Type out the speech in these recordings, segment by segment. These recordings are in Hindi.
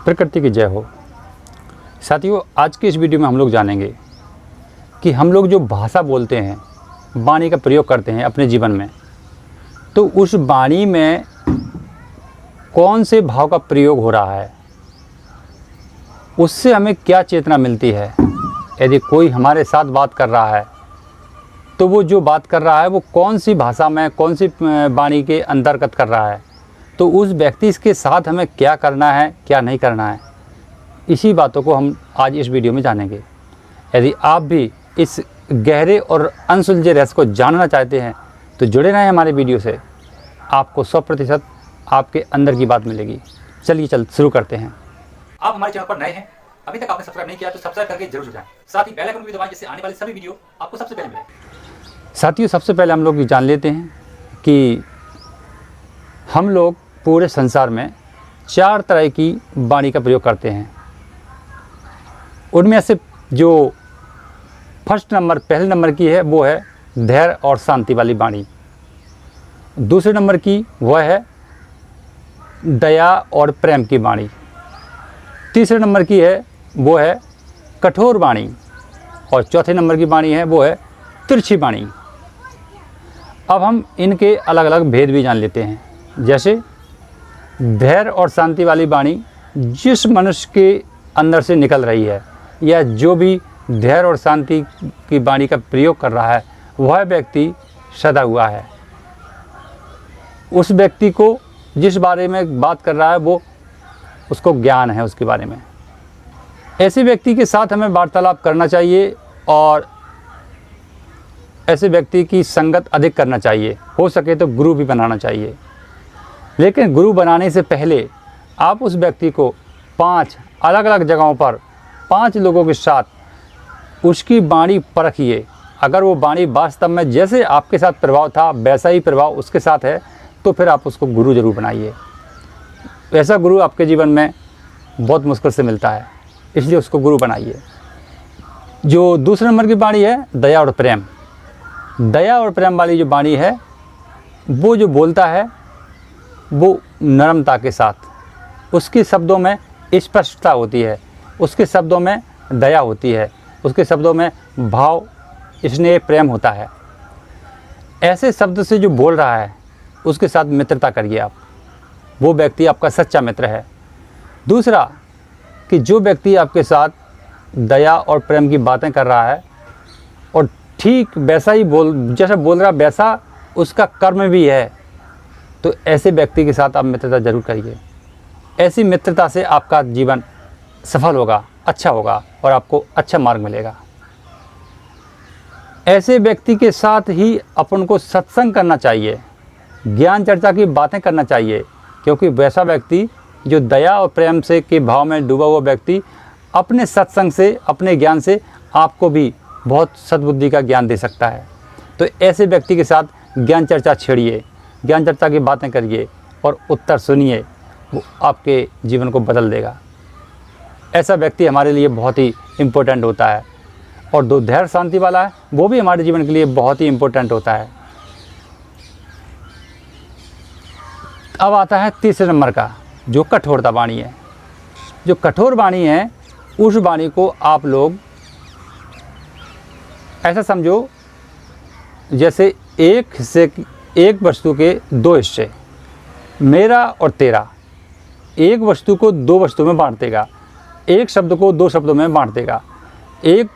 प्रकृति की जय हो। साथियों, आज की इस वीडियो में हम लोग जानेंगे कि हम लोग जो भाषा बोलते हैं, वाणी का प्रयोग करते हैं अपने जीवन में, तो उस वाणी में कौन से भाव का प्रयोग हो रहा है, उससे हमें क्या चेतना मिलती है। यदि कोई हमारे साथ बात कर रहा है तो वो जो बात कर रहा है वो कौन सी भाषा में, कौन सी वाणी के अंतर्गत कर रहा है, तो उस व्यक्ति के साथ हमें क्या करना है, क्या नहीं करना है, इसी बातों को हम आज इस वीडियो में जानेंगे। यदि आप भी इस गहरे और अनसुलझे रहस्य को जानना चाहते हैं तो जुड़े रहें हमारे वीडियो से, आपको 100% आपके अंदर की बात मिलेगी। चलिए शुरू करते हैं। आप हमारे चैनल पर नए हैं, अभी तक आपने सब्सक्राइब नहीं किया तो सब्सक्राइब करके जरूर जुड़ जाएं। साथ ही बेल आइकन भी दबाएं जिससे आने वाली सभी वीडियो आपको सबसे पहले मिले। साथियों, सबसे पहले हम लोग ये जान लेते हैं कि हम लोग पूरे संसार में 4 तरह की वाणी का प्रयोग करते हैं। उनमें से जो पहले नंबर की है वो है धैर्य और शांति वाली वाणी। दूसरे नंबर की वह है दया और प्रेम की वाणी। तीसरे नंबर की है वो है कठोर वाणी। और चौथे नंबर की वाणी है वो है तिरछी वाणी। अब हम इनके अलग अलग भेद भी जान लेते हैं। जैसे धैर्य और शांति वाली वाणी जिस मनुष्य के अंदर से निकल रही है, या जो भी धैर्य और शांति की वाणी का प्रयोग कर रहा है, वह व्यक्ति सदा हुआ है। उस व्यक्ति को जिस बारे में बात कर रहा है वो उसको ज्ञान है उसके बारे में। ऐसे व्यक्ति के साथ हमें वार्तालाप करना चाहिए और ऐसे व्यक्ति की संगत अधिक करना चाहिए। हो सके तो गुरु भी बनाना चाहिए। लेकिन गुरु बनाने से पहले आप उस व्यक्ति को 5 अलग अलग जगहों पर 5 लोगों के साथ उसकी वाणी परखिए। अगर वो वाणी वास्तव में जैसे आपके साथ प्रभाव था वैसा ही प्रभाव उसके साथ है तो फिर आप उसको गुरु जरूर बनाइए। ऐसा गुरु आपके जीवन में बहुत मुश्किल से मिलता है, इसलिए उसको गुरु बनाइए। जो दूसरे नंबर की वाणी है दया और प्रेम। दया और प्रेम वाली जो वाणी है, वो जो बोलता है वो नरमता के साथ, उसके शब्दों में स्पष्टता होती है, उसके शब्दों में दया होती है, उसके शब्दों में भाव, स्नेह, प्रेम होता है। ऐसे शब्द से जो बोल रहा है उसके साथ मित्रता करिए आप, वो व्यक्ति आपका सच्चा मित्र है। दूसरा कि जो व्यक्ति आपके साथ दया और प्रेम की बातें कर रहा है और ठीक वैसा ही जैसा बोल रहा वैसा उसका कर्म भी है, तो ऐसे व्यक्ति के साथ आप मित्रता जरूर करिए। ऐसी मित्रता से आपका जीवन सफल होगा, अच्छा होगा और आपको अच्छा मार्ग मिलेगा। ऐसे व्यक्ति के साथ ही अपन को सत्संग करना चाहिए, ज्ञान चर्चा की बातें करना चाहिए, क्योंकि वैसा व्यक्ति जो दया और प्रेम से के भाव में डूबा हुआ व्यक्ति अपने सत्संग से, अपने ज्ञान से आपको भी बहुत सद्बुद्धि का ज्ञान दे सकता है। तो ऐसे व्यक्ति के साथ ज्ञान चर्चा छेड़िए, ज्ञान चर्चा की बातें करिए और उत्तर सुनिए, वो आपके जीवन को बदल देगा। ऐसा व्यक्ति हमारे लिए बहुत ही इम्पोर्टेंट होता है। और जो धैर्य शांति वाला है वो भी हमारे जीवन के लिए बहुत ही इम्पोर्टेंट होता है। अब आता है तीसरे नंबर का, जो कठोरता वाणी है। जो कठोर वाणी है उस वाणी को आप लोग ऐसा समझो जैसे एक वस्तु के 2 हिस्से, मेरा और तेरा। एक वस्तु को 2 वस्तुओं में बांट देगा, एक शब्द को 2 शब्दों में बांट देगा, एक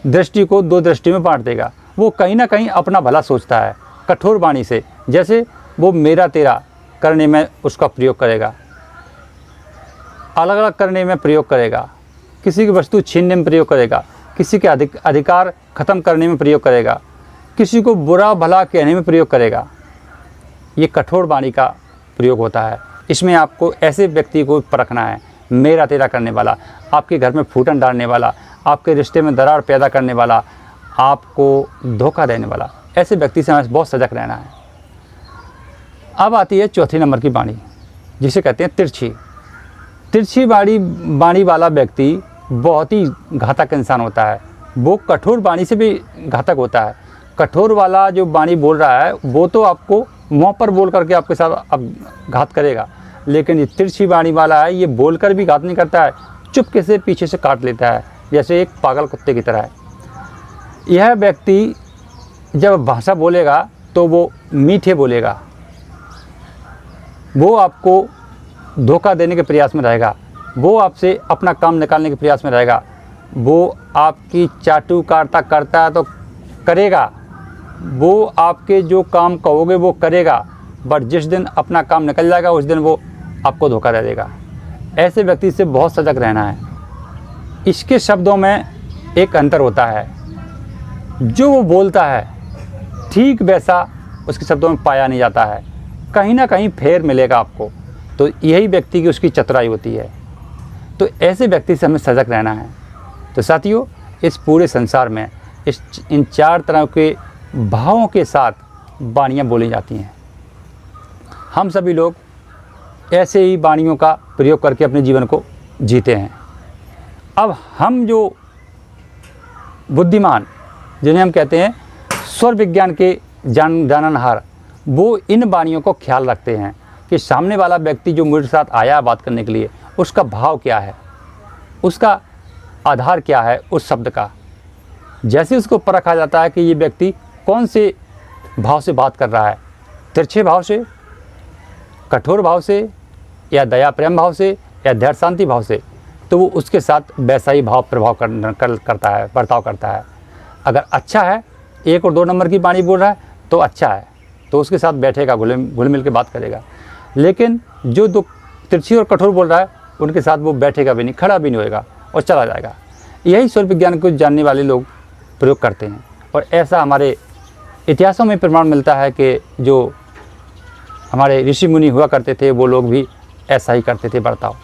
दृष्टि को 2 दृष्टि में बांट देगा। वो कहीं ना कहीं अपना भला सोचता है कठोर वाणी से। जैसे वो मेरा तेरा करने में उसका प्रयोग करेगा, अलग अलग करने में प्रयोग करेगा, किसी की वस्तु छीनने में प्रयोग करेगा, किसी के अधिकार ख़त्म करने में प्रयोग करेगा, किसी को बुरा भला कहने में प्रयोग करेगा। ये कठोर वाणी का प्रयोग होता है। इसमें आपको ऐसे व्यक्ति को परखना है, मेरा तेरा करने वाला, आपके घर में फूटन डालने वाला, आपके रिश्ते में दरार पैदा करने वाला, आपको धोखा देने वाला। ऐसे व्यक्ति से हमें बहुत सजग रहना है। अब आती है चौथी नंबर की वाणी, जिसे कहते हैं तिरछी। तिरछी वाणी वाला व्यक्ति बहुत ही घातक इंसान होता है। वो कठोर वाणी से भी घातक होता है। कठोर वाला जो वाणी बोल रहा है वो तो आपको मुँह पर बोल करके आपके साथ अब घात करेगा, लेकिन ये तिरछी वाणी वाला है, ये बोलकर भी घात नहीं करता है, चुपके से पीछे से काट लेता है, जैसे एक पागल कुत्ते की तरह है। यह व्यक्ति जब भाषा बोलेगा तो वो मीठे बोलेगा, वो आपको धोखा देने के प्रयास में रहेगा, वो आपसे अपना काम निकालने के प्रयास में रहेगा, वो आपकी चाटुकारिता करता है तो करेगा, वो आपके जो काम कहोगे वो करेगा, बट जिस दिन अपना काम निकल जाएगा उस दिन वो आपको धोखा दे देगा। ऐसे व्यक्ति से बहुत सजग रहना है। इसके शब्दों में एक अंतर होता है, जो वो बोलता है ठीक वैसा उसके शब्दों में पाया नहीं जाता है, कहीं ना कहीं फेर मिलेगा आपको। तो यही व्यक्ति की उसकी चतुराई होती है। तो ऐसे व्यक्ति से हमें सजग रहना है। तो साथियों, इस पूरे संसार में इन 4 तरह के भावों के साथ वाणियाँ बोली जाती हैं। हम सभी लोग ऐसे ही वाणियों का प्रयोग करके अपने जीवन को जीते हैं। अब हम जो बुद्धिमान, जिन्हें हम कहते हैं स्वर विज्ञान के जाननहार, वो इन वाणियों को ख्याल रखते हैं कि सामने वाला व्यक्ति जो मेरे साथ आया है बात करने के लिए, उसका भाव क्या है, उसका आधार क्या है उस शब्द का। जैसे उसको परखा जाता है कि ये व्यक्ति कौन से भाव से बात कर रहा है, तिरछे भाव से, कठोर भाव से, या दया प्रेम भाव से, या धैर्य शांति भाव से, तो वो उसके साथ वैसा ही भाव प्रभाव करता है, बर्ताव करता है। अगर अच्छा है, 1 और 2 नंबर की वाणी बोल रहा है तो अच्छा है, तो उसके साथ बैठेगा, घुल मिल के बात करेगा। लेकिन जो दो तिरछी और कठोर बोल रहा है, उनके साथ वो बैठेगा भी नहीं, खड़ा भी नहीं होएगा और चला जाएगा। यही स्वर विज्ञान को जानने वाले लोग प्रयोग करते हैं। और ऐसा हमारे इतिहासों में प्रमाण मिलता है कि जो हमारे ऋषि मुनि हुआ करते थे वो लोग भी ऐसा ही करते थे बर्ताव।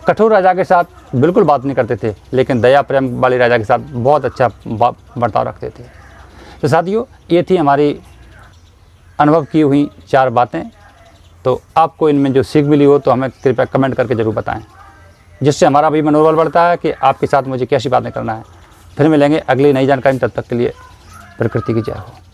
कठोर राजा के साथ बिल्कुल बात नहीं करते थे, लेकिन दया प्रेम वाले राजा के साथ बहुत अच्छा बर्ताव रखते थे। तो साथियों, ये थी हमारी अनुभव की हुई 4 बातें। तो आपको इनमें जो सीख मिली हो तो हमें कृपया कमेंट करके ज़रूर बताएं, जिससे हमारा भी मनोबल बढ़ता है कि आपके साथ मुझे कैसी बातें करना है। फिर मिलेंगे अगली नई जानकारी, तब तक के लिए प्रकृति की जय हो।